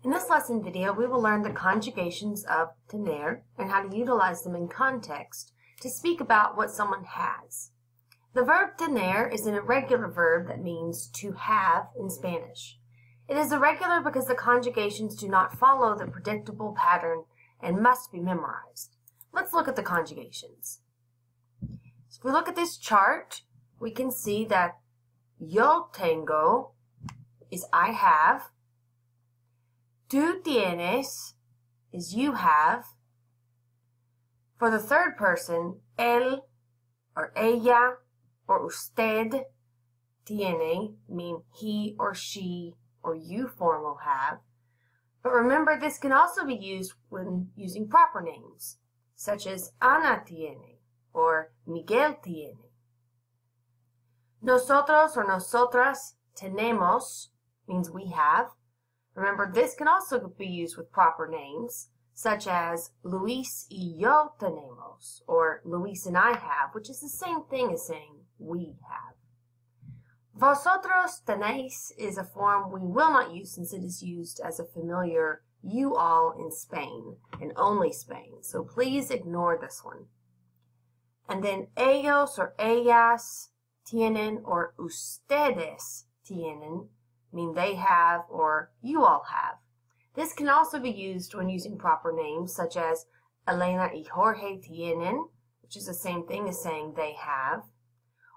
In this lesson video, we will learn the conjugations of tener and how to utilize them in context to speak about what someone has. The verb tener is an irregular verb that means to have in Spanish. It is irregular because the conjugations do not follow the predictable pattern and must be memorized. Let's look at the conjugations. So if we look at this chart, we can see that yo tengo is I have. Tú tienes is you have. For the third person, él or ella or usted tiene mean he or she or you form will have. But remember, this can also be used when using proper names, such as Ana tiene or Miguel tiene. Nosotros or nosotras tenemos means we have. Remember, this can also be used with proper names, such as Luis y yo tenemos, or Luis and I have, which is the same thing as saying we have. Vosotros tenéis is a form we will not use since it is used as a familiar you all in Spain, and only Spain, so please ignore this one. And then ellos or ellas tienen or ustedes tienen mean they have or you all have. This can also be used when using proper names such as Elena y Jorge tienen, which is the same thing as saying they have,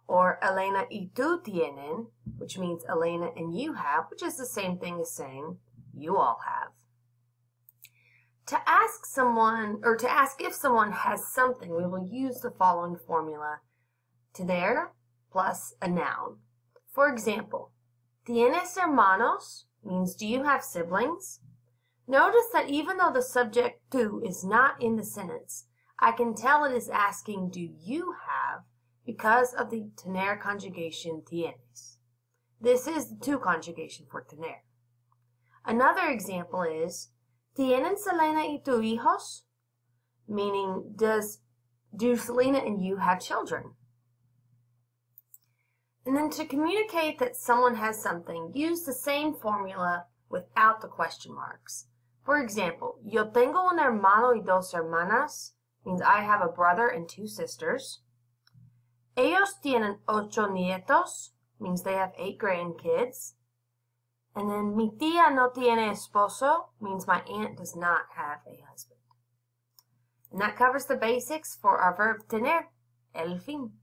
or Elena y tú tienen, which means Elena and you have, which is the same thing as saying you all have. To ask someone, or to ask if someone has something, we will use the following formula: tener plus a noun. For example, ¿Tienes hermanos? Means do you have siblings? Notice that even though the subject tú is not in the sentence, I can tell it is asking do you have because of the tener conjugation tienes. This is the tú conjugation for tener. Another example is ¿Tienen Selena y tú hijos? Meaning do Selena and you have children? And then to communicate that someone has something, use the same formula without the question marks. For example, yo tengo un hermano y dos hermanas means I have a brother and two sisters. Ellos tienen 8 nietos means they have 8 grandkids. And then mi tía no tiene esposo means my aunt does not have a husband. And that covers the basics for our verb tener. El fin.